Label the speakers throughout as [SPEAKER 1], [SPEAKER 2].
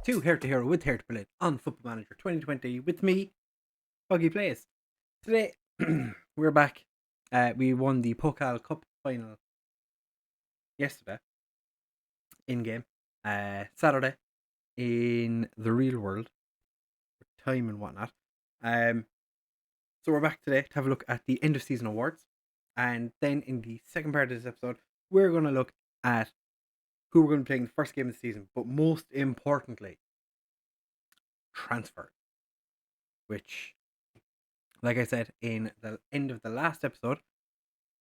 [SPEAKER 1] to Hertha Hero with Hertha Berlin on Football Manager 2020 with me, Buggy Plays. Today, we're back. We won the Pokal Cup final yesterday, in-game, Saturday, in the real world, time and whatnot. So we're back today to have a look at the end of season awards. And then in the second part of this episode, we're going to look at who we're going to be playing the first game of the season, but most importantly, transfer. Which, like I said in the end of the last episode,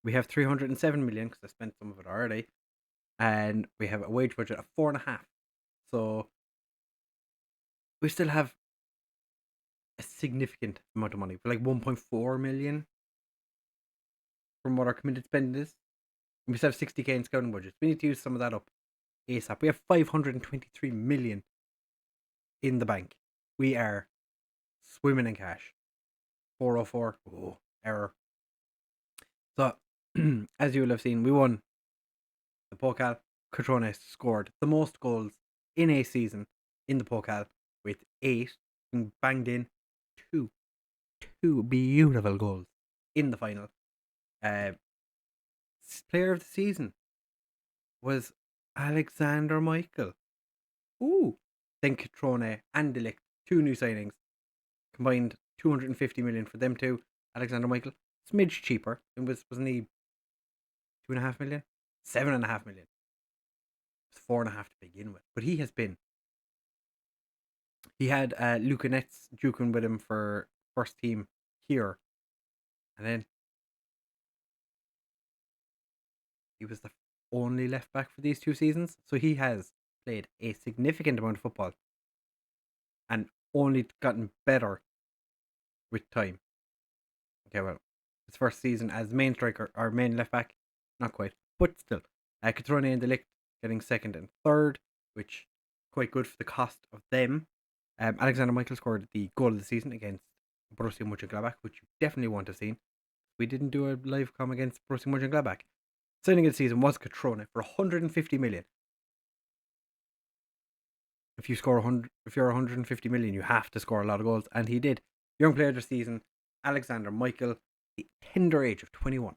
[SPEAKER 1] we have 307 million because I spent some of it already, and we have a wage budget of 4.5. So we still have a significant amount of money, like 1.4 million from what our committed spend is. And we still have 60k in scouting budgets. We need to use some of that up ASAP. We have 523 million in the bank. We are swimming in cash. 404. Oh, error. So, as you will have seen, we won the Pokal. Catrone scored the most goals in a season in the Pokal with 8 and banged in two beautiful goals in the final. Player of the season was Alexander Michael. Ooh. Then Catrone and Delict, 2 new signings, combined 250 million for them two. Alexander Michael, smidge cheaper. It wasn't he 2.5 million? 7.5 million. It was 4.5 to begin with. But he has been. He had Luca Netz juking with him for first team here. And then he was the only left back for these 2 seasons. So he has played a significant amount of football and only gotten better with time. Okay, well, his first season as main striker or main left back, not quite, but still. Catrone and Delict getting second and third, which quite good for the cost of them. Alexander Michael scored the goal of the season against Borussia Mönchengladbach, which you definitely want to have seen. We didn't do a live com against Borussia Mönchengladbach. Signing of the season was Catrone for 150 million. If you're 150 million, you have to score a lot of goals, and he did. Young player of the season, Alexander Michael, the tender age of 21.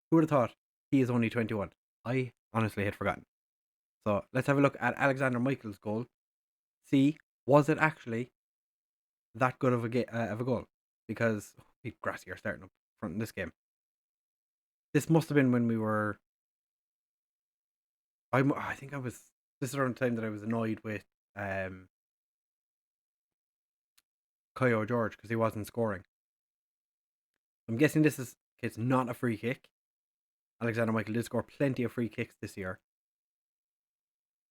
[SPEAKER 1] Who would have thought he is only 21? I honestly had forgotten. So let's have a look at Alexander Michael's goal. See, was it actually that good of a goal? Because Grassy are starting up front in this game. This must have been when we were. I think I was. This is around the time that I was annoyed with Kyo George because he wasn't scoring. I'm guessing this is it's not a free kick. Alexander Michael did score plenty of free kicks this year,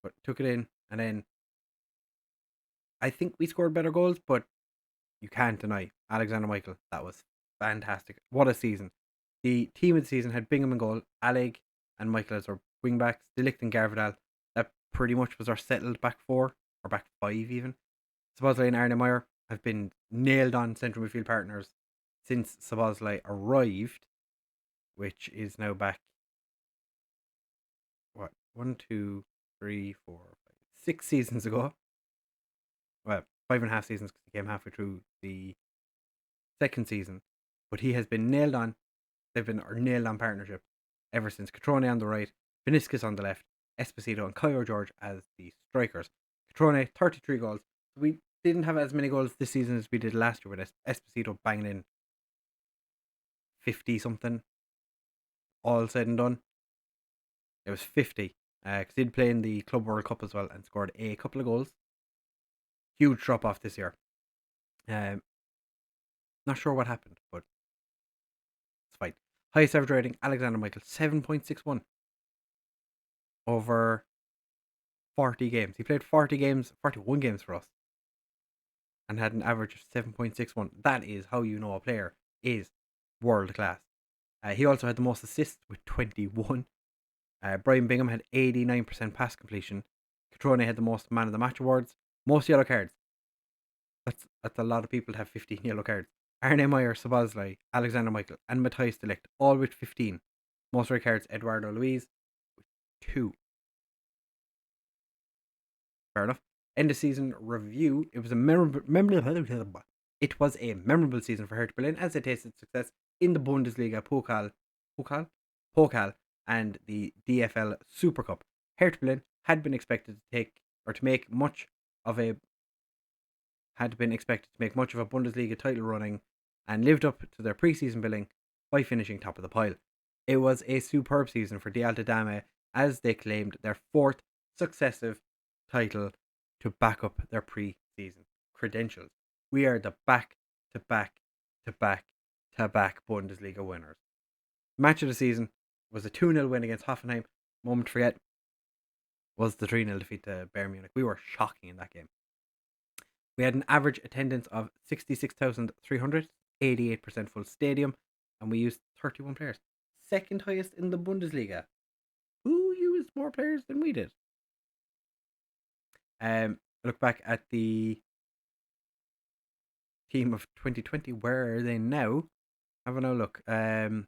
[SPEAKER 1] but took it in, and then I think we scored better goals, but you can't deny Alexander Michael. That was fantastic. What a season. The team of the season had Bingham in goal, Alec and Michael as our wing backs, Delict and Garvidal. That pretty much was our settled back 4, or back 5 even. Szoboszlai and Arne Meyer have been nailed on central midfield partners since Szoboszlai arrived, which is now back 1, 2, 3, 4, 5, 6 seasons ago. Well, 5.5 seasons because he came halfway through the second season. But he has been nailed on. They've been our nailed on partnership ever since. Catrone on the right, Vinicius on the left, Esposito and Kyo George as the strikers. Catrone, 33 goals. We didn't have as many goals this season as we did last year with Esposito banging in 50 something. All said and done. It was 50. Because he'd play in the Club World Cup as well and scored a couple of goals. Huge drop off this year. Not sure what happened, but it's fine. Highest average rating, Alexander Michael, 7.61 over 40 games. He played 41 games for us and had an average of 7.61. That is how you know a player is world class. He also had the most assists with 21. Brian Bingham had 89% pass completion. Catrone had the most man of the match awards. Most yellow cards. That's a lot of people to have 15 yellow cards. Arne Meyer, Szoboszlai, Alexander Michael, and Matthias Delict, all with 15. Most red cards, Eduardo Luiz, with 2. Fair enough. End of season review. It was a memorable season for Hertha Berlin as they tasted success in the Bundesliga Pokal, and the DFL Super Cup. Hertha Berlin had been expected to make much of a Bundesliga title running, and lived up to their pre-season billing by finishing top of the pile. It was a superb season for the Alte Dame as they claimed their fourth successive title to back up their pre-season credentials. We are the back-to-back Bundesliga winners. Match of the season was a 2-0 win against Hoffenheim. Moment to forget was the 3-0 defeat to Bayern Munich. We were shocking in that game. We had an average attendance of 66,300, 88% full stadium, and we used 31 players. Second highest in the Bundesliga. Who used more players than we did? Look back at the team of 2020. Where are they now? Have a no look. Del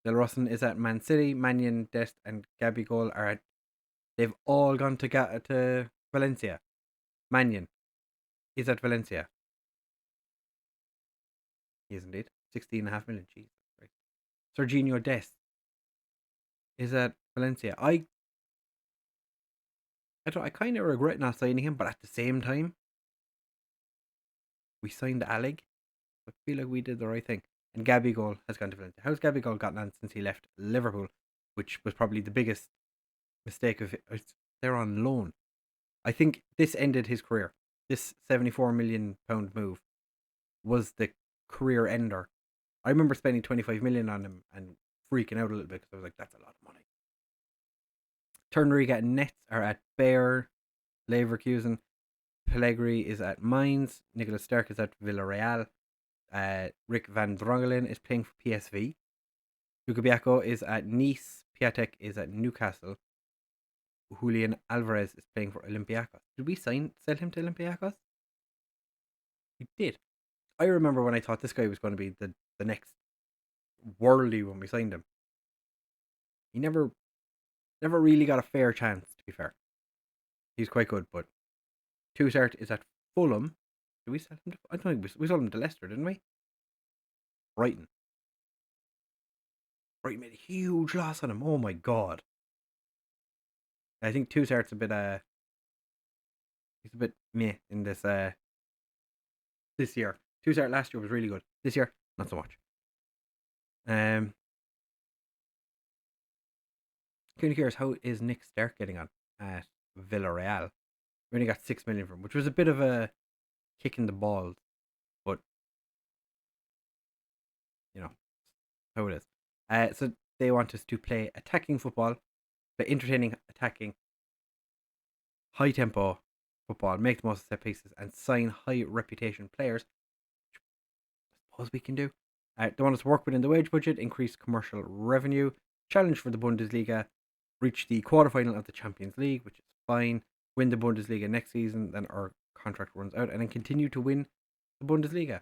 [SPEAKER 1] Rossen is at Man City. Mannion, Dest, and Gabigol are at. They've all gone to Valencia. Mannion is at Valencia. He is indeed. 16.5 million. Jesus Christ. Serginho Dest is at Valencia. I kind of regret not signing him, but at the same time, we signed Alec. I feel like we did the right thing. And Gabigol has gone to Valencia. How's Gabigol gotten on since he left Liverpool, which was probably the biggest mistake of it? They're on loan. I think this ended his career. This £74 million move was the career ender. I remember spending 25 million on him and freaking out a little bit because I was like, that's a lot of money. Turneriga and Nets are at Bayer, Leverkusen. Pellegrini is at Mainz. Nicolas Sterk is at Villarreal. Rick van Drongelen is playing for PSV. Lukabiako is at Nice. Piatek is at Newcastle. Julian Alvarez is playing for Olympiacos. Did we sell him to Olympiacos? We did. I remember when I thought this guy was going to be the next worldly when we signed him. He never really got a fair chance, to be fair. He's quite good, but Toussaint is at Fulham. Did we sell him to... I don't think we sold him to Leicester, didn't we? Brighton made a huge loss on him. Oh my god. I think Toussaint's a bit he's a bit meh in this year. Toussaint last year was really good. This year, not so much. Kind of curious, how is Nick Sterk getting on at Villarreal? We only got 6 million from him, which was a bit of a kick in the balls, but you know how it is. So they want us to play attacking football, play entertaining attacking, high tempo football, make the most of set pieces, and sign high reputation players. Which I suppose we can do. They want us to work within the wage budget, increase commercial revenue, challenge for the Bundesliga, reach the quarterfinal of the Champions League, which is fine, win the Bundesliga next season, then our contract runs out, and then continue to win the Bundesliga.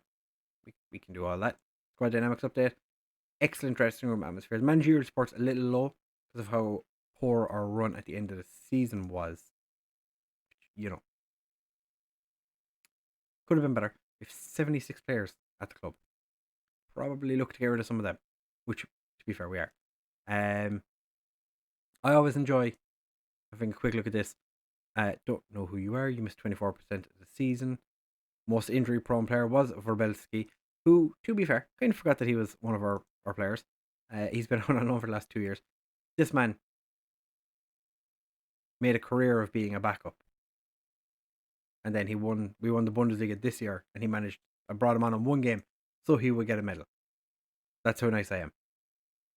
[SPEAKER 1] We can do all that. Squad dynamics update. Excellent dressing room atmosphere. The managerial support's a little low because of how poor our run at the end of the season was. You know, could have been better. We have 76 players at the club. Probably look to get rid of some of them, which, to be fair, we are. I always enjoy having a quick look at this. Don't know who you are. You missed 24% of the season. Most injury-prone player was Verbelski, who, to be fair, kind of forgot that he was one of our players. He's been on and on for the last 2 years. This man made a career of being a backup. And then we won the Bundesliga this year, and I brought him on in one game, so he would get a medal. That's how nice I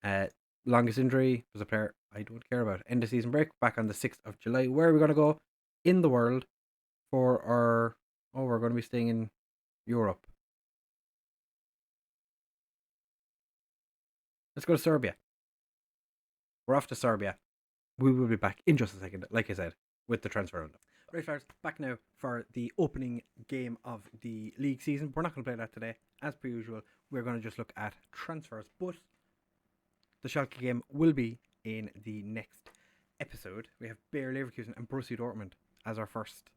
[SPEAKER 1] am. Longest injury was a player I don't care about. End of season break, back on the 6th of July. Where are we going to go in the world for our... Oh, we're going to be staying in Europe. Let's go to Serbia. We're off to Serbia. We will be back in just a second, like I said, with the transfer roundup. Right, fellas, back now for the opening game of the league season. We're not going to play that today. As per usual, we're going to just look at transfers. But the Schalke game will be in the next episode. We have Bayer Leverkusen and Borussia Dortmund as our first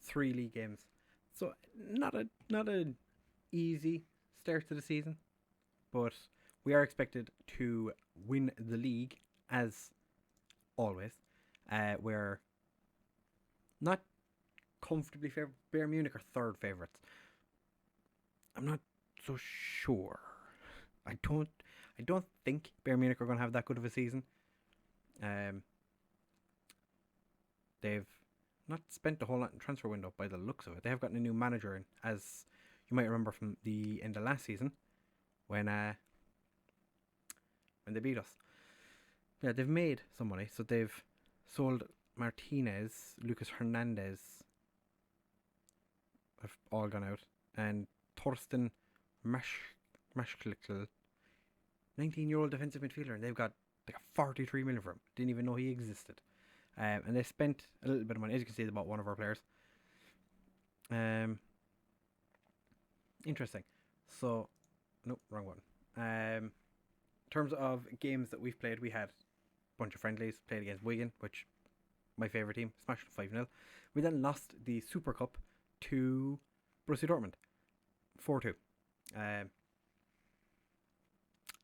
[SPEAKER 1] 3 league games. So not a easy start to the season, but we are expected to win the league as always. We're not comfortably favourite. Bayern Munich are third favourites. I'm not so sure. I don't think Bayern Munich are going to have that good of a season. They've not spent a whole lot in transfer window by the looks of it. They have gotten a new manager in, as you might remember from the end of last season when they beat us. Yeah, they've made some money, so they've sold Martinez, Lucas Hernandez have all gone out, and Thorsten Maschklickel, 19-year-old defensive midfielder, and they've got 43 million for him. Didn't even know he existed. And they spent a little bit of money. As you can see, they bought one of our players. Interesting. So, nope, wrong one. In terms of games that we've played, we had a bunch of friendlies. Played against Wigan, which my favourite team, smashed 5-0. We then lost the Super Cup to Borussia Dortmund, 4-2.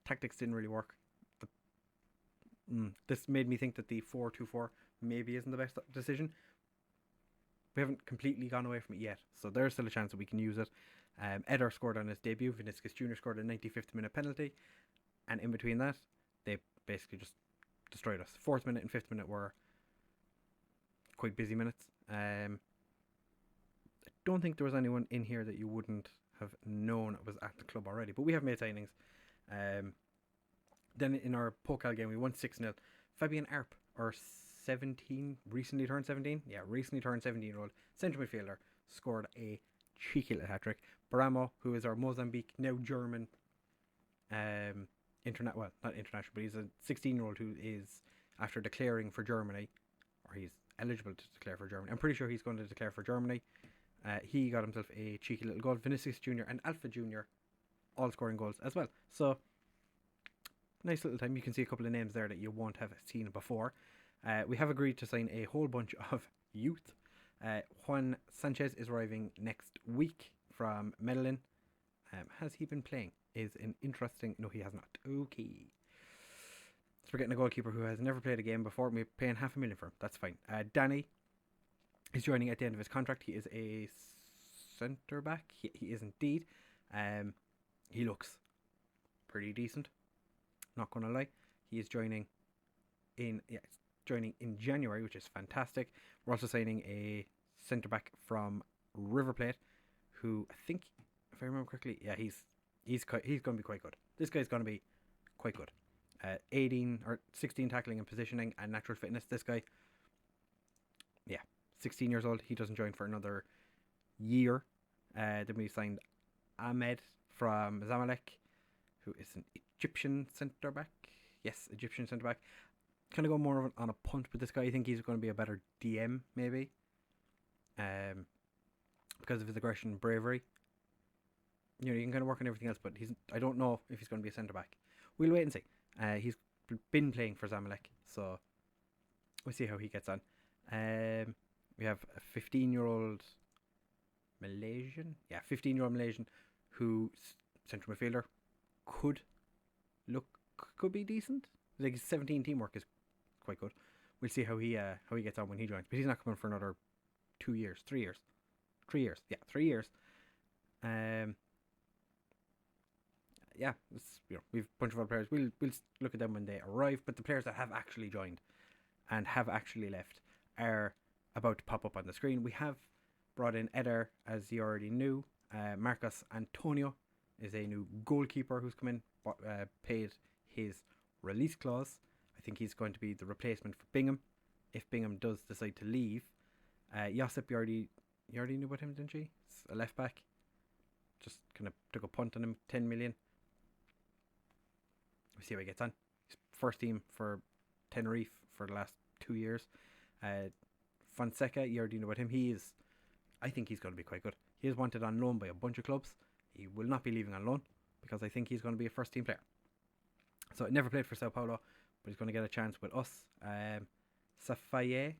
[SPEAKER 1] Tactics didn't really work. This made me think that the 4-2-4 maybe isn't the best decision. We haven't completely gone away from it yet, so there's still a chance that we can use it. Eder scored on his debut. Vinicius Jr. scored a 95th minute penalty, and in between that, they basically just destroyed us. 4th minute and 5th minute were quite busy minutes. I don't think there was anyone in here that you wouldn't have known was at the club already, but we have made signings. Then in our Pokal game, we won 6-0. Fabian Arp, our 17, recently turned 17? Yeah, recently turned 17-year-old centre midfielder, scored a cheeky little hat-trick. Baramo, who is our Mozambique, now German, not international, but he's a 16-year-old who is, after declaring for Germany, or he's eligible to declare for Germany. I'm pretty sure he's going to declare for Germany. He got himself a cheeky little goal. Vinicius Jr. and Alpha Jr. all scoring goals as well. So, nice little time. You can see a couple of names there that you won't have seen before. We have agreed to sign a whole bunch of youth. Juan Sanchez is arriving next week from Medellin. Has he been playing? Is an interesting... No, he has not. Okay. So we're getting a goalkeeper who has never played a game before. We're paying $500,000 for him. That's fine. Danny is joining at the end of his contract. He is a centre back. He is indeed. He looks pretty decent. Not gonna lie. He is joining in January, which is fantastic. We're also signing a centre back from River Plate, who I think, if I remember correctly, yeah, he's going to be quite good. This guy's going to be quite good. 18 or 16 tackling and positioning and natural fitness. This guy, yeah, 16 years old. He doesn't join for another year. Then we signed Ahmed from Zamalek, who is an Egyptian centre back. Yes, Egyptian centre back. Kind of go more on a punt with this guy. I think he's going to be a better DM maybe, because of his aggression and bravery. You know, you can kind of work on everything else, but I don't know if he's going to be a centre back. We'll wait and see. He's been playing for Zamalek, so we'll see how he gets on. We have a 15-year-old Malaysian. Yeah, 15-year-old Malaysian who central midfielder could be decent. Like his 17 teamwork is quite good. We'll see how he gets on when he joins. But he's not coming for another 3 years. Yeah, 3 years. Yeah, we've a bunch of other players. We'll look at them when they arrive. But the players that have actually joined and have actually left are about to pop up on the screen. We have brought in Eder, as you already knew. Marcos Antonio is a new goalkeeper who's come in, paid his release clause. I think he's going to be the replacement for Bingham if Bingham does decide to leave. Josip, you already knew about him, didn't you? It's a left back. Just kind of took a punt on him, 10 million. We'll see how he gets on. He's first team for Tenerife for the last 2 years. Fonseca, you already know about him. I think he's going to be quite good. He is wanted on loan by a bunch of clubs. He will not be leaving on loan because I think he's going to be a first team player. So never played for Sao Paulo, but he's going to get a chance with us. Safai,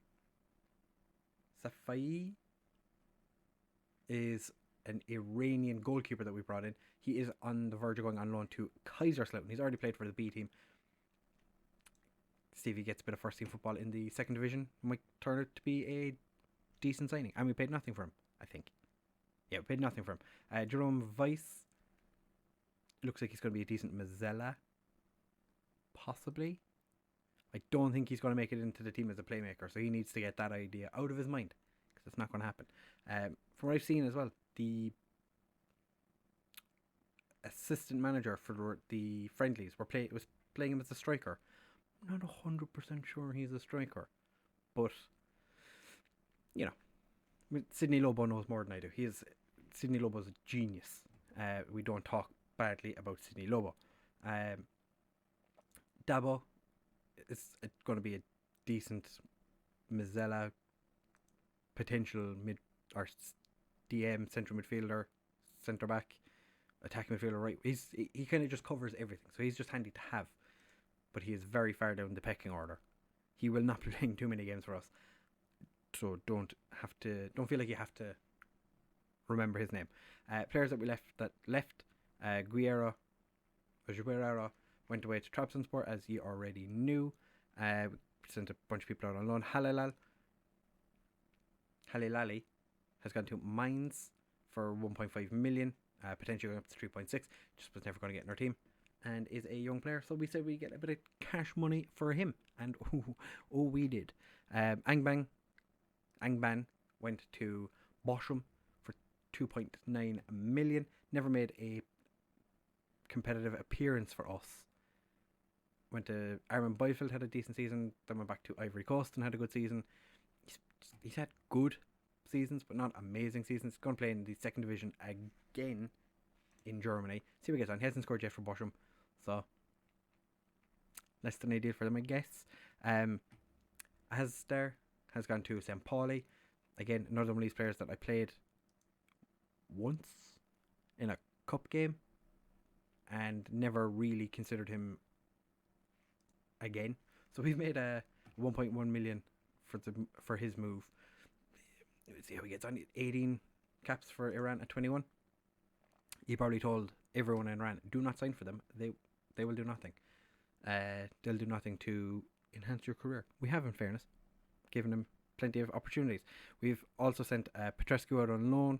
[SPEAKER 1] is an Iranian goalkeeper that we brought in. He is on the verge of going on loan to Kaiserslautern. He's already played for the B team. See if he gets a bit of first team football in the second division. Might turn out to be a decent signing. And we paid nothing for him, I think. Yeah, we paid nothing for him. Jerome Weiss looks like he's going to be a decent Mazzella. Possibly. I don't think he's going to make it into the team as a playmaker, so he needs to get that idea out of his mind, because it's not going to happen. From what I've seen as well, the assistant manager for the friendlies was playing him as a striker. I'm not 100% sure he's a striker, but you know, Sydney Lobo knows more than I do. Sydney Lobo's a genius. We don't talk badly about Sydney Lobo. Dabo is going to be a decent Mazzella potential mid or DM central midfielder, centre back, attacking midfielder, right. He kind of just covers everything, so he's just handy to have. But he is very far down the pecking order. He will not be playing too many games for us, so don't feel like you have to remember his name. Players that we left, Guerrero went away to Trabzonspor, as you already knew. We sent a bunch of people out on loan. Halilali has gone to Mainz for 1.5 million, potentially going up to 3.6. Just was never going to get in our team, and is a young player. So we said we get a bit of cash money for him, and we did. Angban went to Bochum for 2.9 million. Never made a competitive appearance for us. Went to Armin Byfield, had a decent season, then went back to Ivory Coast and had a good season. He's had good seasons, but not amazing seasons. He's going to play in the second division again in Germany. See what he gets on. He hasn't scored yet for Bochum, so less than ideal for them, I guess. Asder has gone to St. Pauli. Again, another one of these players that I played once in a cup game and never really considered him again. So we've made a 1.1 million for his move. Let's see how he gets on. 18 caps for Iran at 21. He probably told everyone in Iran, do not sign for them. They will do nothing. They'll do nothing to enhance your career. We have, in fairness, given him plenty of opportunities. We've also sent Petrescu out on loan.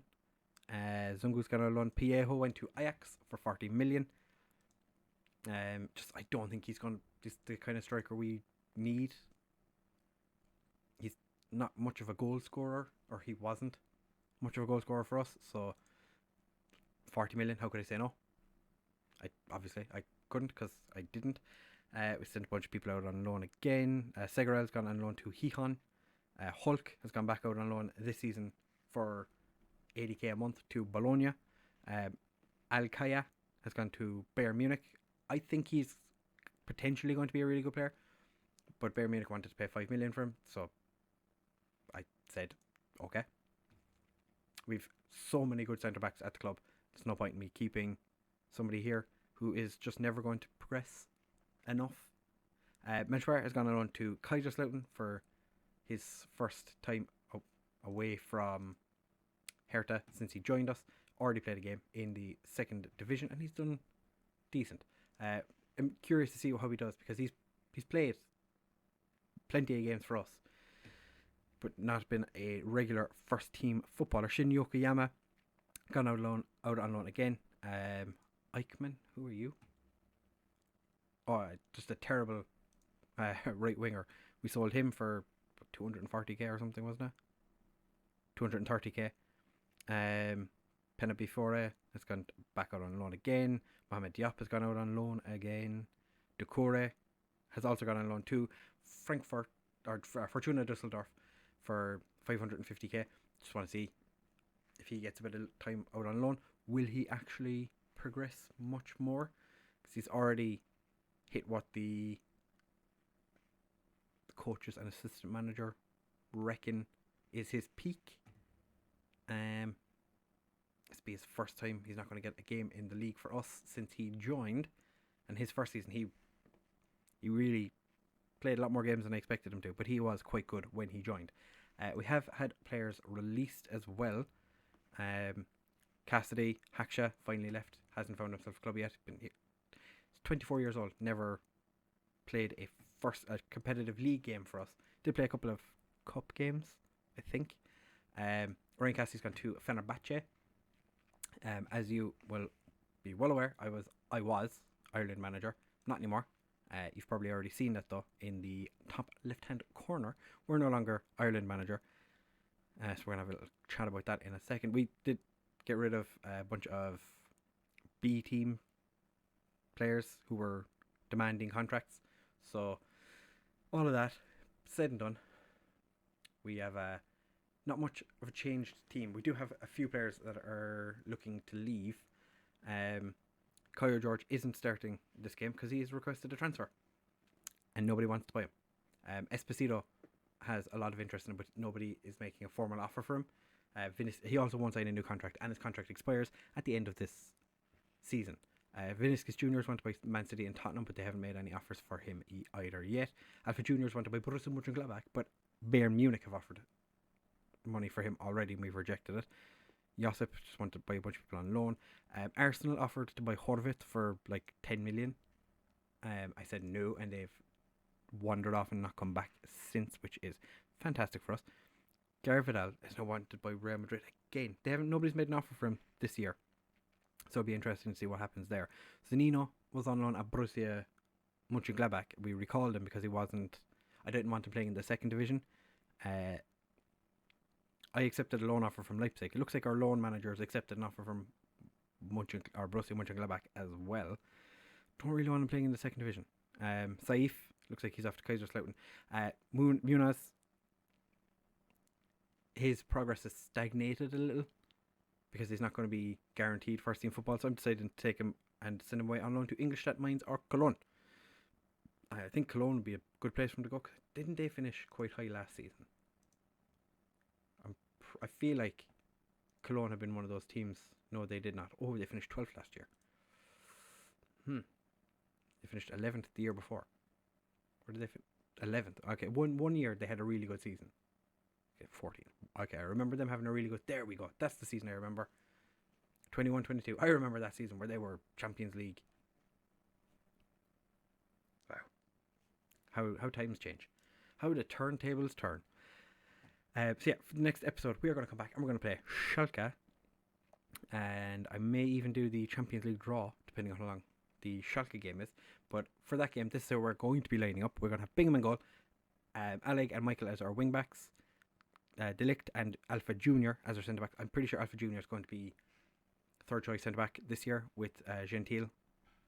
[SPEAKER 1] Zungu's gone on loan. Piejo went to Ajax for 40 million. I don't think he's the kind of striker we need. He's not much of a goal scorer, or he wasn't much of a goal scorer for us. So 40 million, how could I say no? I couldn't, because I didn't. We sent a bunch of people out on loan again. Segarel's gone on loan to Gijón. Hulk has gone back out on loan this season for 80k a month to Bologna. Alkaya has gone to Bayern Munich. I think he's potentially going to be a really good player, but Bayern Munich wanted to pay 5 million for him, so I said okay. We've so many good centre backs at the club. There's no point in me keeping somebody here who is just never going to progress enough. Menschwar has gone on to Kaiserslautern for his first time away from Hertha since he joined us. Already played a game in the second division, and he's done decent. I'm curious to see how he does, because he's played plenty of games for us, but not been a regular first team footballer. Shin Yokoyama gone out on loan again. Eichmann, who are you? Oh, just a terrible right winger. We sold him for 240k or something, wasn't it? 230k. Penabifore has gone back out on loan again. Mohamed Diop has gone out on loan again. Ducouré has also gone on loan to Frankfurt, or Fortuna Düsseldorf, for 550k. Just want to see if he gets a bit of time out on loan. Will he actually progress much more? Because he's already hit what the coaches and assistant manager reckon is his peak. This will be his first time. He's not going to get a game in the league for us since he joined, and his first season he really played a lot more games than I expected him to, but he was quite good when he joined. We have had players released as well. Cassidy, Haksha, finally left. Hasn't found himself a club yet. He's 24 years old. Never played a competitive league game for us. Did play a couple of cup games, I think. Ryan Cassidy's gone to Fenerbahce. As you will be well aware, I was Ireland manager. Not anymore. You've probably already seen that though in the top left-hand corner. We're no longer Ireland manager. So we're going to have a little chat about that in a second. We did get rid of a bunch of B team players who were demanding contracts. So all of that said and done, we have not much of a changed team. We do have a few players that are looking to leave. Kyle George isn't starting this game because he's requested a transfer and nobody wants to buy him. Esposito has a lot of interest in him, but nobody is making a formal offer for him. He also won't sign a new contract, and his contract expires at the end of this season. Vinicius Juniors want to buy Man City and Tottenham, but they haven't made any offers for him either yet. Alpha Juniors want to buy Borussia Mönchengladbach, but Bayern Munich have offered money for him already, and we've rejected it. Josip just wanted to buy a bunch of people on loan. Arsenal offered to buy Horvath for like 10 million. I said no, and they've wandered off and not come back since, which is fantastic for us. Gareth Vidal is now wanted by Real Madrid again. Nobody's made an offer for him this year, so it'll be interesting to see what happens there. Zanino was on loan at Borussia Mönchengladbach. We recalled him because I didn't want him playing in the second division. I accepted a loan offer from Leipzig. It looks like our loan manager has accepted an offer from Borussia Mönchengladbach as well. Don't really want him playing in the second division. Saif looks like he's off to Kaiserslautern. Munoz, his progress has stagnated a little because he's not going to be guaranteed first team football. So I'm deciding to take him and send him away on loan to Ingolstadt, Mainz or Cologne. I think Cologne would be a good place for him to go. Didn't they finish quite high last season? I feel like Cologne have been one of those teams. No, they did not. Oh, they finished 12th last year. They finished 11th the year before. Where did they 11th? Okay, one year they had a really good season. Okay, 14. Okay, I remember them having a really good... There we go. That's the season I remember. 21-22. I remember that season where they were Champions League. Wow. How times change. How the turntables turn. So yeah, for the next episode, we are going to come back and we're going to play Schalke. And I may even do the Champions League draw, depending on how long the Schalke game is. But for that game, this is how we're going to be lining up. We're going to have Bingham in goal, Alec and Michael as our wing-backs, Delict and Alpha Junior as our centre-back. I'm pretty sure Alpha Junior is going to be third choice centre-back this year with Gentile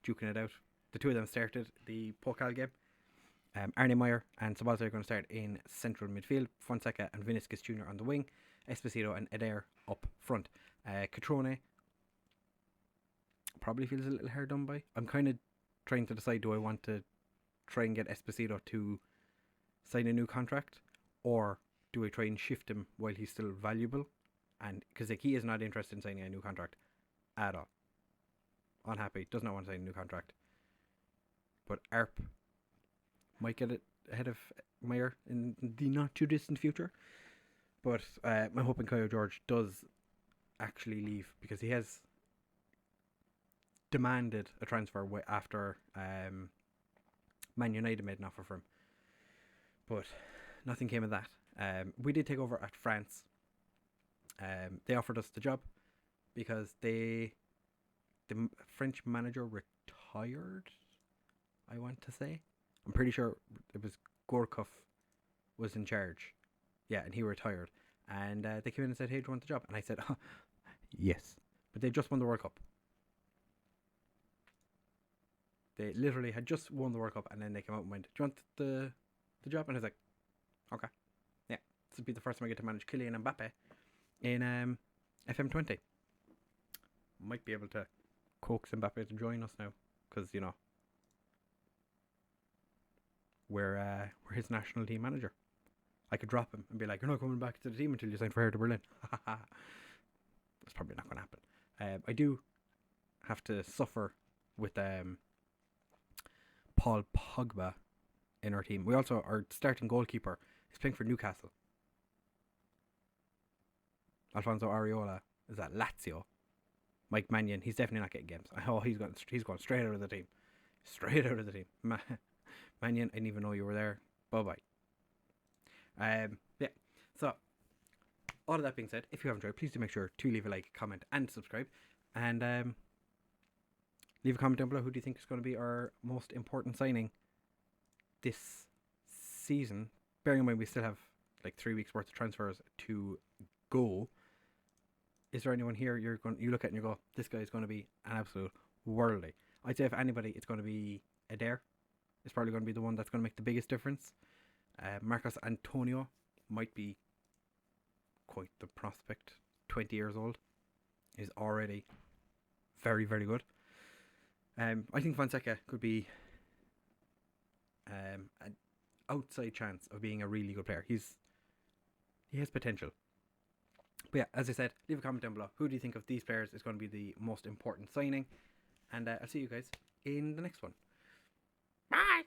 [SPEAKER 1] duking it out. The two of them started the Pokal game. Arne Meyer and Sabazza are going to start in central midfield. Fonseca and Vinicius Jr. on the wing. Esposito and Adair up front. Catrone probably feels a little hard done by. I'm kind of trying to decide, do I want to try and get Esposito to sign a new contract, or do I try and shift him while he's still valuable? And because he is not interested in signing a new contract at all. Unhappy, does not want to sign a new contract. But Arp might get it ahead of Meyer in the not too distant future. But I'm hoping Kyle George does actually leave, because he has demanded a transfer after Man United made an offer for him. But nothing came of that. We did take over at France. They offered us the job because the French manager retired, I want to say. I'm pretty sure it was Gorkov was in charge. Yeah, and he retired. And they came in and said, hey, do you want the job? And I said, yes. But they just won the World Cup. They literally had just won the World Cup, and then they came out and went, do you want the job? And I was like, okay. Yeah, this would be the first time I get to manage Kylian Mbappe in FM20. Might be able to coax Mbappe to join us now, because, you know, we're his national team manager. I could drop him and be like, you're not coming back to the team until you sign for Hertha Berlin. That's probably not going to happen. I do have to suffer with Paul Pogba in our team. We also, our starting goalkeeper is playing for Newcastle. Alfonso Areola is that Lazio. Mike Mannion, he's definitely not getting games. Oh, he's going straight out of the team. Straight out of the team. Mannion, I didn't even know you were there. Bye-bye. Yeah, so all of that being said, if you have enjoyed, please do make sure to leave a like, comment, and subscribe. And leave a comment down below. Who do you think is going to be our most important signing this season? Bearing in mind we still have like 3 weeks worth of transfers to go. Is there anyone here you look at and you go, this guy is going to be an absolute worldie? I'd say if anybody, it's going to be Adair. It's probably going to be the one that's going to make the biggest difference. Marcos Antonio might be quite the prospect. 20 years old. Is already very, very good. I think Fonseca could be an outside chance of being a really good player. He has potential. But yeah, as I said, leave a comment down below. Who do you think of these players is going to be the most important signing? And I'll see you guys in the next one. Bye!